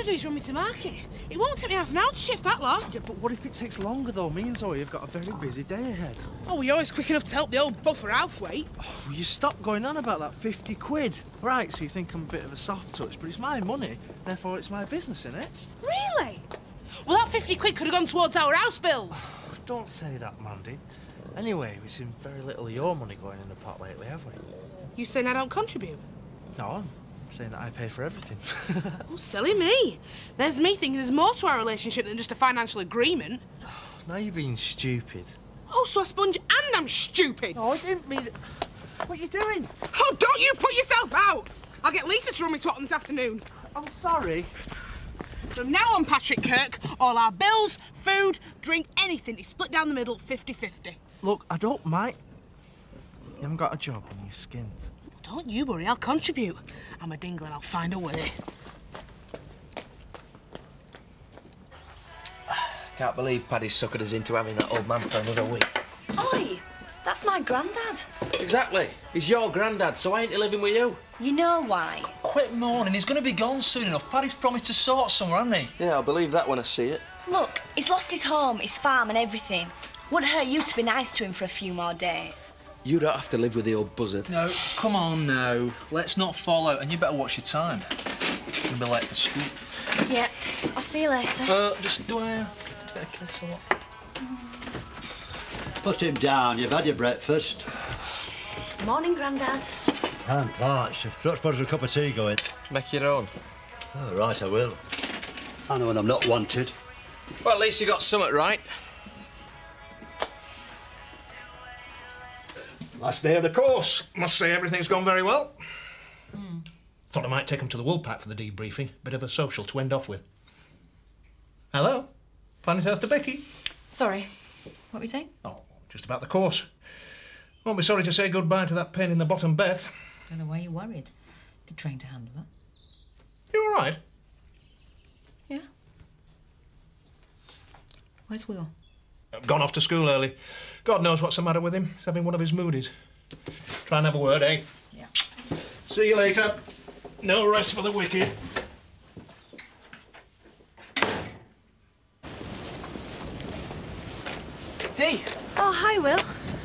do is run me to market. It won't take me half an hour to shift that lot. Yeah, but what if it takes longer, though? Me and Zoe have got a very busy day ahead. Oh, well, you're always quick enough to help the old buffer halfway. Oh, will you stop going on about that 50 quid? Right, so you think I'm a bit of a soft touch, but it's my money, therefore it's my business, innit? Really? Well, that 50 quid could have gone towards our house bills. Don't say that, Mandy. Anyway, we've seen very little of your money going in the pot lately, have we? You saying I don't contribute? No, I'm saying that I pay for everything. Oh, silly me. There's me thinking there's more to our relationship than just a financial agreement. Now you're being stupid. Oh, so I sponge and I'm stupid. No, I didn't mean it. What are you doing? Oh, don't you put yourself out. I'll get Lisa to run me to it this afternoon. I'm sorry. From now on, Patrick Kirk, all our bills, food, drink, anything is split down the middle 50-50. Look, I don't mind. You haven't got a job and you're skint. Don't you worry, I'll contribute. I'm a dingle and I'll find a way. Can't believe Paddy's suckered us into having that old man for another week. Oi, that's my granddad. Exactly. He's your granddad, so ain't he living with you? You know why? Quit moaning, he's going to be gone soon enough. Paddy's promised to sort somewhere, hasn't he? Yeah, I'll believe that when I see it. Look, he's lost his home, his farm and everything. Wouldn't hurt you to be nice to him for a few more days. You don't have to live with the old buzzard. No, come on now. Let's not fall out, and you better watch your time. You'll be late for school. Yeah, I'll see you later. Just do a bit of kiss or what? Put him down, you've had your breakfast. Morning, Grandad. I'm parched. Don't suppose there's a cup of tea going. Make your own. Oh, right, I will. I know when I'm not wanted. Well, at least you got something right. Last day of the course. Must say everything's gone very well. Thought I might take them to the Woolpack for the debriefing. Bit of a social to end off with. Hello? Planet Earth to Becky. Sorry, what were you saying? Oh, just about the course. Won't be sorry to say goodbye to that pain in the bottom, Beth. Don't know why you're worried. Could train to handle that. You all right? Yeah. Where's Will? Gone off to school early. God knows what's the matter with him. He's having one of his moodies. Try and have a word, eh? Yeah. See you later. No rest for the wicked. Dee! Oh, hi, Will.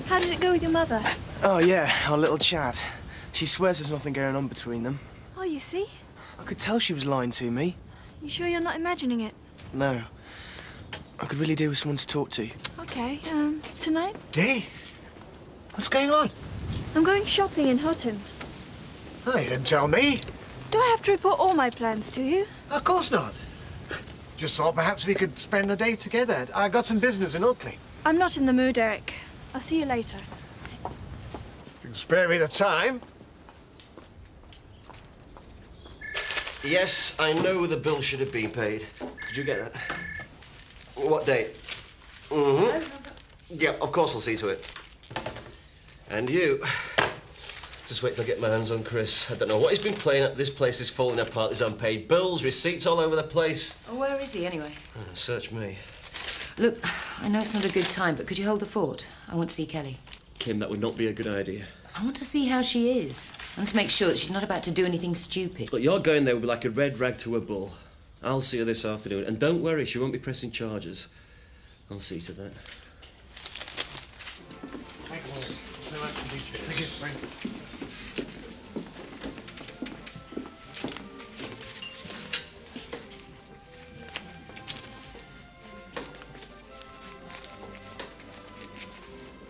How did it go with your mother? Oh, yeah, our little chat. She swears there's nothing going on between them. Oh, you see? I could tell she was lying to me. You sure you're not imagining it? No. I could really do with someone to talk to. Okay, tonight? Dee? What's going on? I'm going shopping in Hutton. Oh, you didn't tell me. Do I have to report all my plans to you? Of course not. Just thought perhaps we could spend the day together. I got some business in Oakley. I'm not in the mood, Eric. I'll see you later. You can spare me the time. Yes, I know the bill should have been paid. Did you get that? What date? Yeah, of course I'll see to it. And you. Just wait till I get my hands on Chris. I don't know what he's been playing at. This place is falling apart. There's unpaid bills, receipts all over the place. Oh, where is he, anyway? Search me. Look, I know it's not a good time, but could you hold the fort? I want to see Kelly. Kim, that would not be a good idea. I want to see how she is. I want to make sure that she's not about to do anything stupid. Look, you're going there with like a red rag to a bull. I'll see her this afternoon. And don't worry, she won't be pressing charges. I'll see to that. Thanks. Thank you. Bye.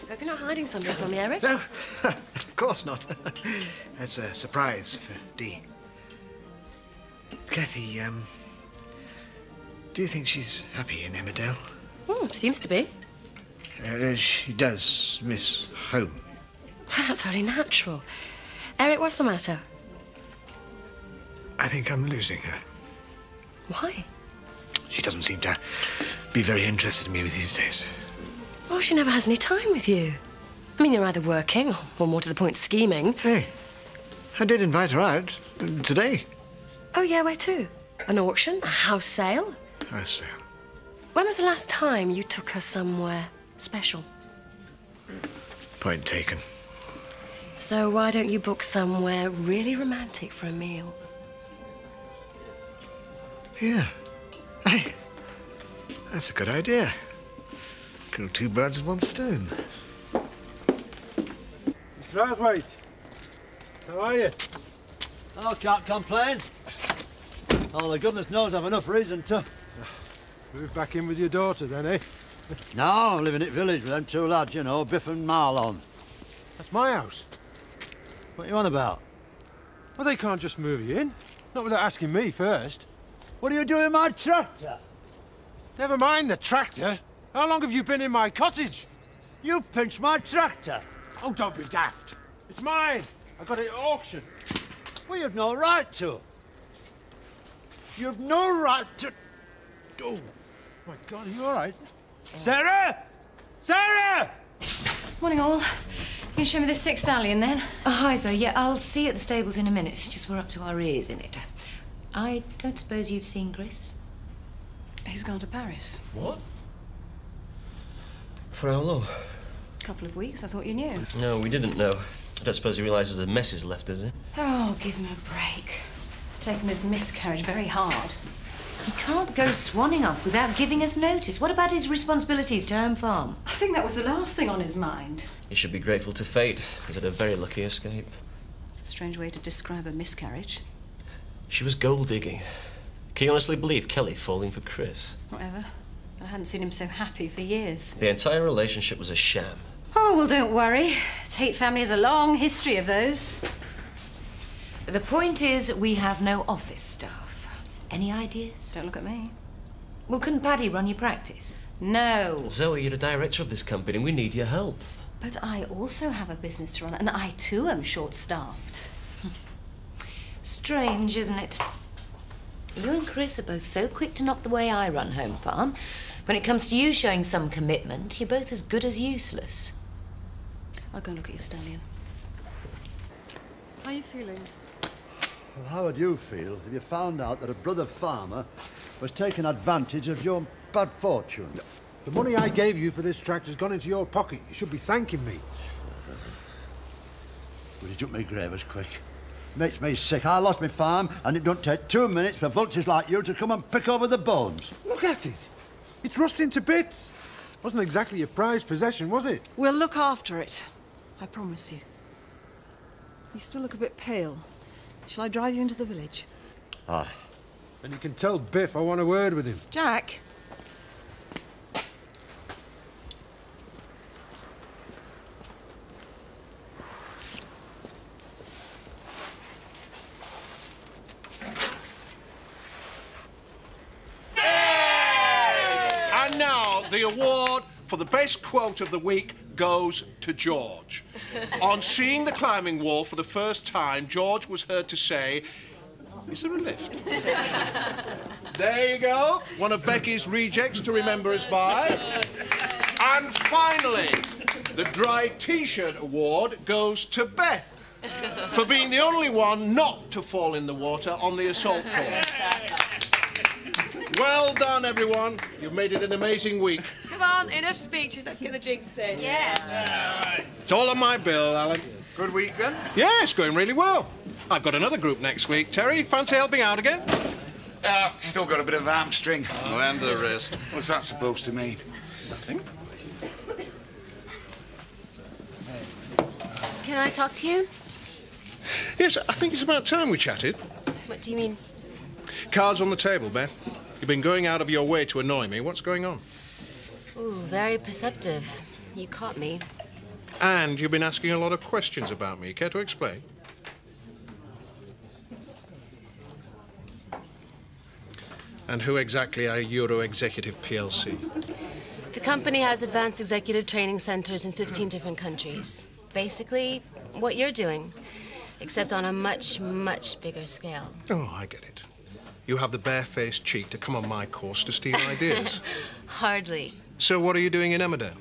Hope you're not hiding something from me, Eric. No, of course not. That's a surprise for Dee. Kathy, do you think she's happy in Emmerdale? Seems to be. She does miss home. That's only natural. Eric, what's the matter? I think I'm losing her. Why? She doesn't seem to be very interested in me these days. Well, she never has any time with you. I mean, you're either working or more to the point, scheming. Hey, I did invite her out today. Oh, yeah, where to? An auction? A house sale? House sale. When was the last time you took her somewhere special? Point taken. So why don't you book somewhere really romantic for a meal? Yeah. Hey, that's a good idea. Kill two birds with one stone. Mr. Arthwaite, how are you? Oh, can't complain. Oh, the goodness knows I've enough reason to. Move back in with your daughter then, eh? No, I'm living at village with them two lads, you know, Biff and Marlon. That's my house. What you on about? Well, they can't just move you in. Not without asking me first. What are you doing with my tractor? Never mind the tractor. How long have you been in my cottage? You pinched my tractor. Oh, don't be daft. It's mine. I got it at auction. Well, you've no right to. You've no right to... Oh, my God, are you all right? Sarah! Sarah! Morning, all. You can show me this 6 stallion, then? Oh, hi, Zoe. Yeah, I'll see you at the stables in a minute. It's just we're up to our ears in it. I don't suppose you've seen Chris? He's gone to Paris. What? For how long? A couple of weeks. I thought you knew. No, we didn't know. I don't suppose he realises the mess is left, does he? Oh, give him a break. It's taken this miscarriage very hard. He can't go swanning off without giving us notice. What about his responsibilities to Home Farm? I think that was the last thing on his mind. He should be grateful to fate. He's had a very lucky escape. It's a strange way to describe a miscarriage. She was gold digging. Can you honestly believe Kelly falling for Chris? Whatever. I hadn't seen him so happy for years. The entire relationship was a sham. Oh, well, don't worry. Tate family has a long history of those. The point is, we have no office staff. Any ideas? Don't look at me. Well, couldn't Paddy run your practice? No. Zoe, you're the director of this company. We need your help. But I also have a business to run, and I too am short-staffed. Strange, isn't it? You and Chris are both so quick to knock the way I run Home Farm. When it comes to you showing some commitment, you're both as good as useless. I'll go and look at your stallion. How are you feeling? Well, how would you feel if you found out that a brother farmer was taking advantage of your bad fortune? The money I gave you for this tractor's gone into your pocket. You should be thanking me. Well, you took me grave as quick. Makes me sick. I lost my farm, and it don't take 2 minutes for vultures like you to come and pick over the bones. Look at it. It's rusting to bits. Wasn't exactly your prized possession, was it? We'll look after it. I promise you. You still look a bit pale. Shall I drive you into the village? Aye. And you can tell Biff I want a word with him. Jack. And now, the award for the best quote of the week goes to George. On seeing the climbing wall for the first time, George was heard to say, "Is there a lift?" There you go. One of Becky's rejects to remember us by. And finally, the dry T-shirt award goes to Beth for being the only one not to fall in the water on the assault course. Well done, everyone. You've made it an amazing week. Come on, enough speeches. Let's get the drinks in. Yeah. It's all on my bill, Alan. Good week, then? Yeah, it's going really well. I've got another group next week. Terry, fancy helping out again? Still got a bit of hamstring. Oh, and the rest. What's that supposed to mean? Nothing. Can I talk to you? Yes, I think it's about time we chatted. What do you mean? Cards on the table, Beth. You've been going out of your way to annoy me. What's going on? Ooh, very perceptive. You caught me. And you've been asking a lot of questions about me. Care to explain? And who exactly are Euro Executive PLC? The company has advanced executive training centers in 15 different countries. Basically, what you're doing, except on a much, much bigger scale. Oh, I get it. You have the barefaced cheek to come on my course to steal ideas. Hardly. So what are you doing in Emmerdale?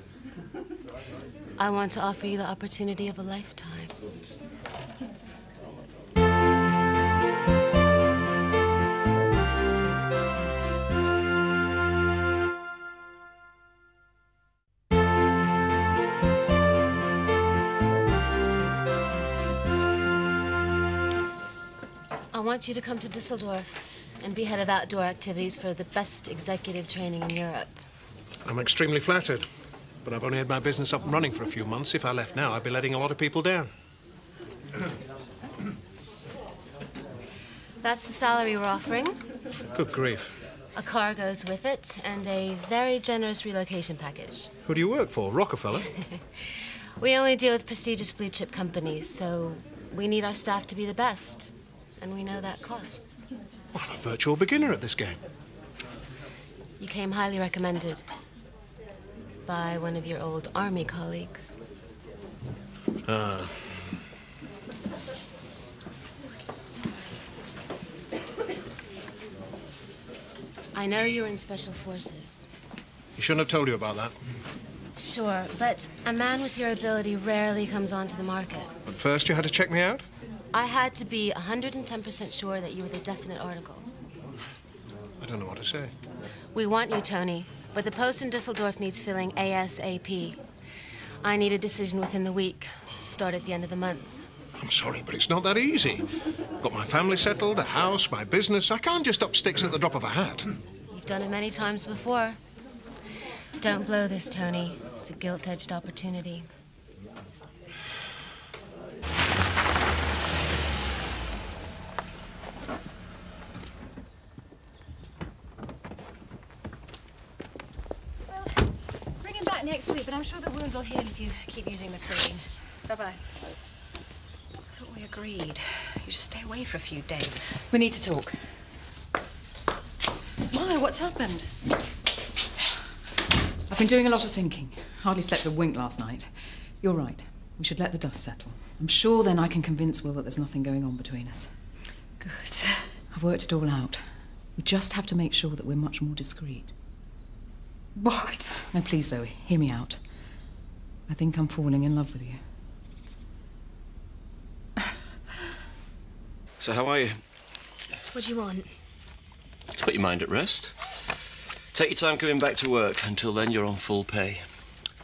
I want to offer you the opportunity of a lifetime. I want you to come to Dusseldorf. and be head of outdoor activities for the best executive training in Europe. I'm extremely flattered, but I've only had my business up and running for a few months. If I left now, I'd be letting a lot of people down. That's the salary we're offering. Good grief. A car goes with it, and a very generous relocation package. Who do you work for? Rockefeller? We only deal with prestigious blue chip companies, so we need our staff to be the best. And we know that costs. Well, I'm a virtual beginner at this game. You came highly recommended by one of your old army colleagues. Ah. I know you were in Special Forces. He shouldn't have told you about that. Sure, but a man with your ability rarely comes onto the market. But first you had to check me out? I had to be 110% sure that you were the definite article. I don't know what to say. We want you, Tony, but the post in Dusseldorf needs filling ASAP. I need a decision within the week. Start at the end of the month. I'm sorry, but it's not that easy. Got my family settled, a house, my business. I can't just up sticks at the drop of a hat. You've done it many times before. Don't blow this, Tony. It's a gilt-edged opportunity. Bring him back next week, but I'm sure the wound will heal if you keep using the cream. Bye-bye. I thought we agreed. You just stay away for a few days. We need to talk. Why? What's happened? I've been doing a lot of thinking. Hardly slept a wink last night. You're right. We should let the dust settle. I'm sure then I can convince Will that there's nothing going on between us. Good. I've worked it all out. We just have to make sure that we're much more discreet. What? No, please, Zoe, hear me out. I think I'm falling in love with you. So how are you? What do you want? Just put your mind at rest. Take your time coming back to work. Until then, you're on full pay.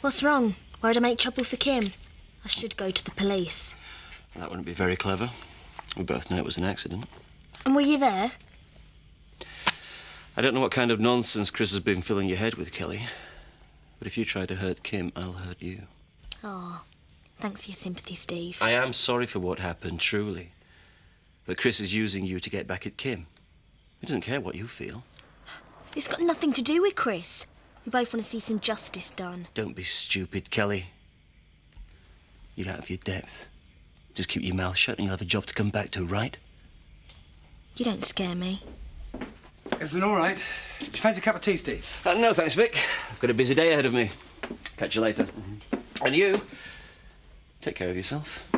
What's wrong? Why would I make trouble for Kim? I should go to the police. That wouldn't be very clever. We both know it was an accident. And were you there? I don't know what kind of nonsense Chris has been filling your head with, Kelly. But if you try to hurt Kim, I'll hurt you. Oh, thanks for your sympathy, Steve. I am sorry for what happened, truly. But Chris is using you to get back at Kim. He doesn't care what you feel. It's got nothing to do with Chris. We both want to see some justice done. Don't be stupid, Kelly. You're out of your depth. Just keep your mouth shut and you'll have a job to come back to, right? You don't scare me. Everything all right? Do you fancy a cup of tea, Steve? No, thanks, Vic. I've got a busy day ahead of me. Catch you later. And you, take care of yourself.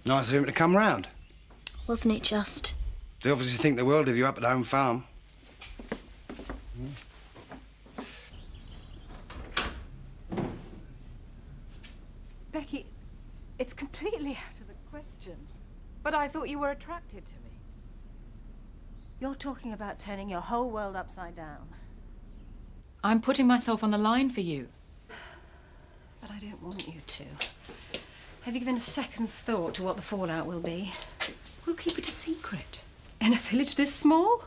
Nice of him to come round. Wasn't it just? They obviously think the world of you up at home farm. Becky, it's completely out of the question. But I thought you were attracted to me. You're talking about turning your whole world upside down. I'm putting myself on the line for you. But I don't want you to. Have you given a second's thought to what the fallout will be? We'll keep it a secret. In a village this small?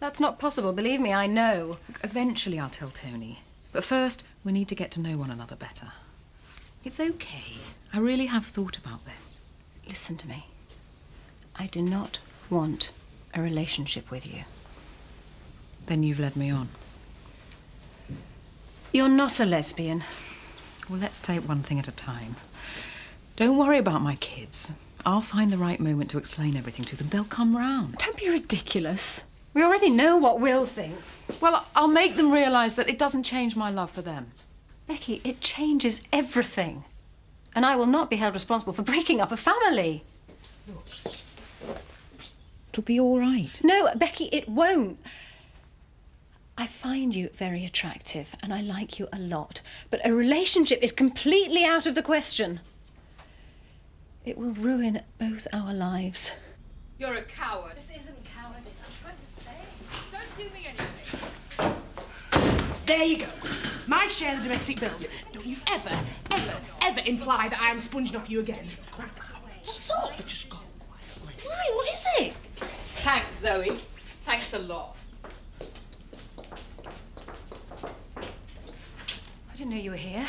That's not possible, believe me, I know. Eventually I'll tell Tony. But first, we need to get to know one another better. It's okay. I really have thought about this. Listen to me. I do not want a relationship with you. Then you've led me on. You're not a lesbian. Well, let's take one thing at a time. Don't worry about my kids. I'll find the right moment to explain everything to them. They'll come round. Don't be ridiculous. We already know what Will thinks. Well, I'll make them realise that it doesn't change my love for them. Becky, it changes everything. And I will not be held responsible for breaking up a family. It'll be all right. No, Becky, it won't. I find you very attractive and I like you a lot. But a relationship is completely out of the question. It will ruin both our lives. You're a coward. This isn't cowardice. I'm trying to say. Don't do me anything. There you go. My share of the domestic bills. Don't you ever, ever, ever imply that I am sponging off you again. What's up? Just go. Why? What is it? Thanks, Zoe. Thanks a lot. I didn't know you were here.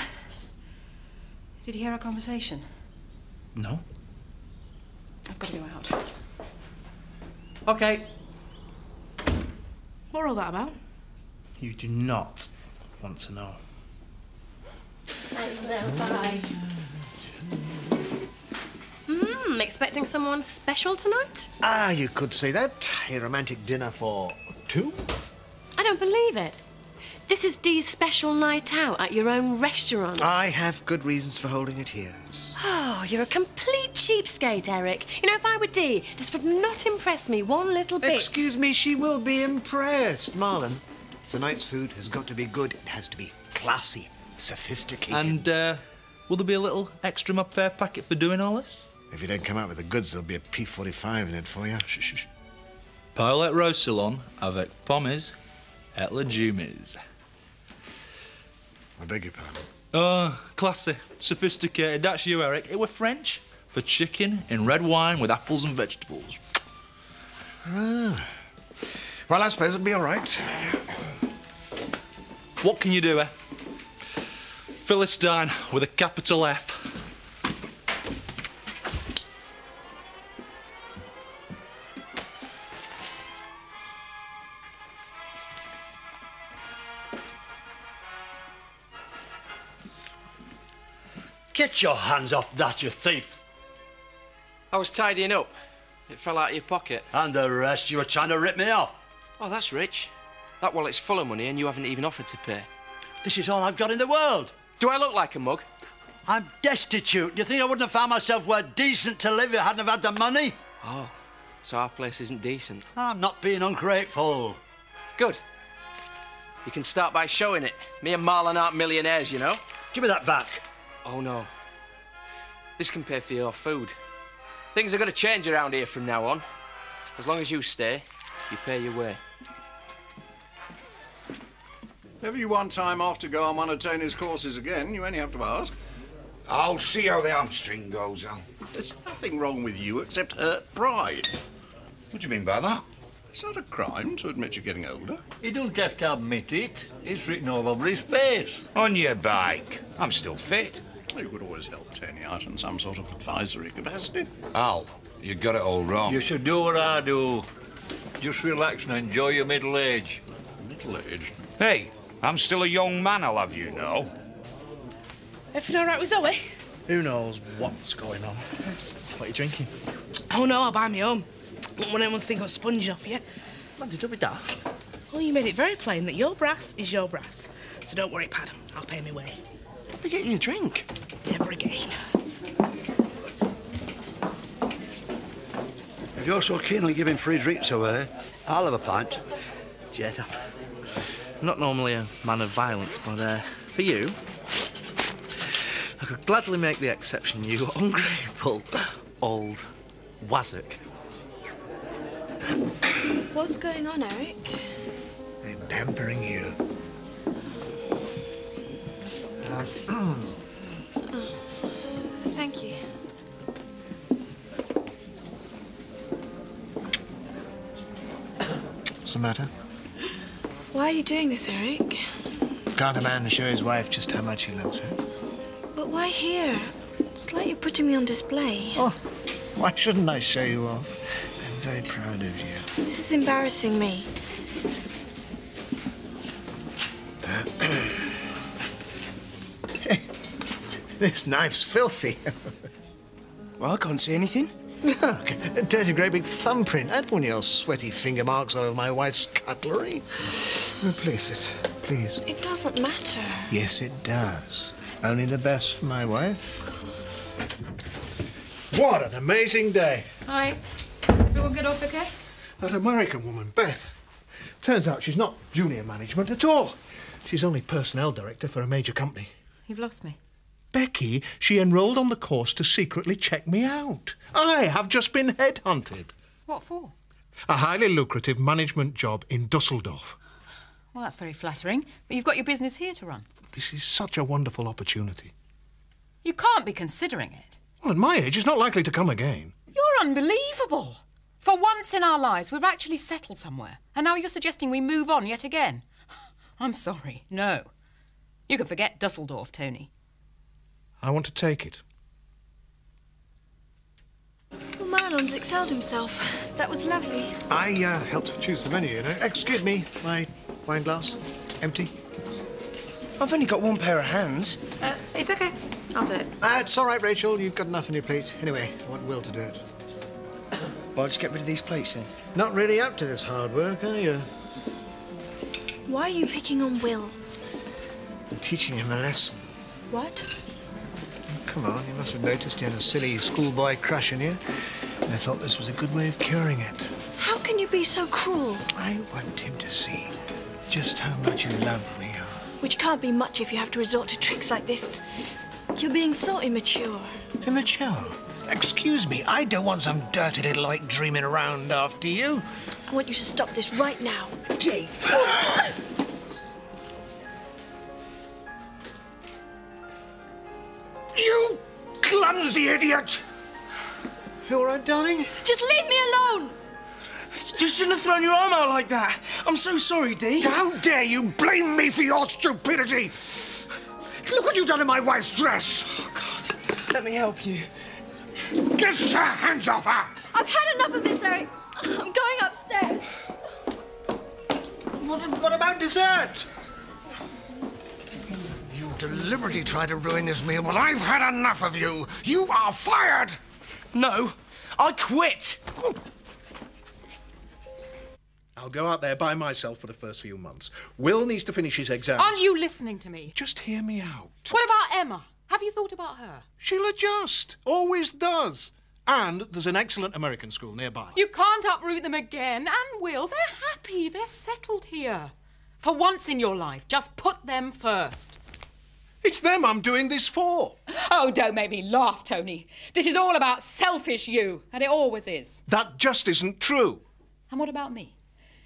Did you hear our conversation? No. I've got to go out. OK. What are all that about? You do not want to know. Thanks, no, bye. Expecting someone special tonight? Ah, you could say that. A romantic dinner for two? I don't believe it. This is Dee's special night out at your own restaurant. I have good reasons for holding it here. Oh, you're a complete cheapskate, Eric. You know, if I were Dee, this would not impress me one little bit. Excuse me, she will be impressed. Marlon, tonight's food has got to be good. It has to be classy, sophisticated. And, will there be a little extra in my pay packet for doing all this? If you don't come out with the goods, there'll be a P45 in it for you. Shh, shh, shh. Paolet Roussillon avec pommes et légumes. I beg your pardon? Oh, classy, sophisticated. That's you, Eric. It were French for chicken in red wine with apples and vegetables. Ah. Well, I suppose it'll be all right. What can you do, eh? Philistine with a capital F. Get your hands off that, you thief! I was tidying up. It fell out of your pocket. And the rest, you were trying to rip me off. Oh, that's rich. That wallet's full of money and you haven't even offered to pay. This is all I've got in the world. Do I look like a mug? I'm destitute. You think I wouldn't have found myself where decent to live if I hadn't have had the money? Oh, so our place isn't decent. I'm not being ungrateful. Good. You can start by showing it. Me and Marlon aren't millionaires, you know. Give me that back. Oh, no. This can pay for your food. Things are going to change around here from now on. As long as you stay, you pay your way. If you want time off to go on one of Tony's courses again, you only have to ask. I'll see how the hamstring goes, Al. There's nothing wrong with you except hurt pride. What do you mean by that? It's not a crime to admit you're getting older. He don't have to admit it. It's written all over his face. On your bike. I'm still fit. You could always help Tony out in some sort of advisory capacity. Al, you got it all wrong. You should do what I do. Just relax and enjoy your middle age. Middle age? Hey, I'm still a young man, I'll have you know. Everything all right with Zoe? Who knows what's going on? What are you drinking? Oh, no, I'll buy me home. I don't want anyone to think I'm a sponge off you. Man, did you be daft? Well, you made it very plain that your brass is your brass. So don't worry, Pad. I'll pay me way. I'll be getting you a drink. Never again. If you're so keen on giving free drinks away, I'll have a pint. Jed, I'm not normally a man of violence, but for you, I could gladly make the exception, you ungrateful old wazzock. What's going on, Eric? I'm pampering you. Thank you. What's the matter? Why are you doing this, Eric? Can't a man show his wife just how much he loves her? But why here? It's like you're putting me on display. Oh, why shouldn't I show you off? I'm very proud of you. This is embarrassing me. Hey, this knife's filthy. Well, I can't see anything. Look, a dirty great big thumbprint. I don't want your sweaty finger marks all over my wife's cutlery. Replace it, please. It doesn't matter. Yes, it does. Only the best for my wife. What an amazing day. Hi. Everyone get off okay? That American woman, Beth. Turns out she's not junior management at all. She's only personnel director for a major company. You've lost me. Becky, she enrolled on the course to secretly check me out. I have just been headhunted. What for? A highly lucrative management job in Dusseldorf. Well, that's very flattering, but you've got your business here to run. This is such a wonderful opportunity. You can't be considering it. Well, at my age, it's not likely to come again. You're unbelievable. For one once in our lives, we've actually settled somewhere. And now you're suggesting we move on yet again. I'm sorry, no. You can forget Dusseldorf, Tony. I want to take it. Well, Marlon's excelled himself. That was lovely. I helped choose the menu, you know. Excuse me, my wine glass. Empty. I've only got one pair of hands. It's okay. I'll do it. It's all right, Rachel. You've got enough on your plate. Anyway, I want Will to do it. Well, just get rid of these plates then. Not really up to this hard work, are you? Why are you picking on Will? I'm teaching him a lesson. What? Come on, you must have noticed he had a silly schoolboy crush on you. I thought this was a good way of curing it. How can you be so cruel? I want him to see just how much in love we are. Which can't be much if you have to resort to tricks like this. You're being so immature. Immature? Excuse me, I don't want some dirty little like dreaming around after you. I want you to stop this right now. Gee. You clumsy idiot! You all right, darling? Just leave me alone! You shouldn't have thrown your arm out like that. I'm so sorry, Dee. How dare you blame me for your stupidity? Look what you've done to my wife's dress. Oh, God. Let me help you. Get your hands off her! I've had enough of this, Eric. I'm going upstairs. What about dessert? You deliberately tried to ruin this meal, but I've had enough of you. You are fired! No, I quit. I'll go out there by myself for the first few months. Will needs to finish his exams. Aren't you listening to me? Just hear me out. What about Emma? Have you thought about her? She'll adjust. Always does. And there's an excellent American school nearby. You can't uproot them again. And Will, they're happy. They're settled here. For once in your life, just put them first. It's them I'm doing this for. Oh, don't make me laugh, Tony. This is all about selfish you, and it always is. That just isn't true. And what about me?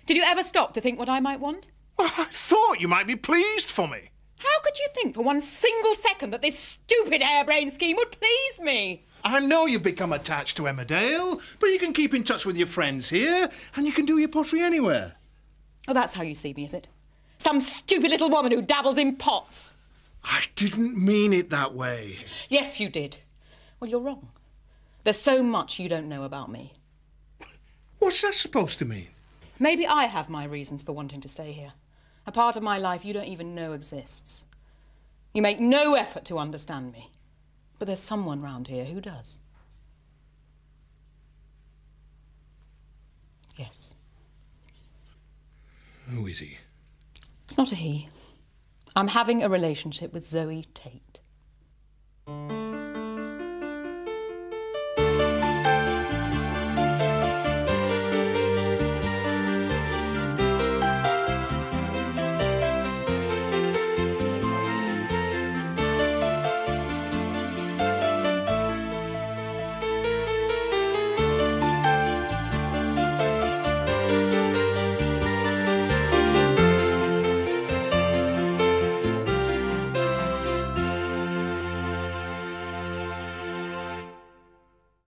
Did you ever stop to think what I might want? Well, I thought you might be pleased for me. How could you think for one single second that this stupid harebrained scheme would please me? I know you've become attached to Emmerdale, but you can keep in touch with your friends here, and you can do your pottery anywhere. Oh, that's how you see me, is it? Some stupid little woman who dabbles in pots. I didn't mean it that way. Yes, you did. Well, you're wrong. There's so much you don't know about me. What's that supposed to mean? Maybe I have my reasons for wanting to stay here. A part of my life you don't even know exists. You make no effort to understand me. But there's someone round here who does. Yes. Who is he? It's not a he. I'm having a relationship with Zoe Tate.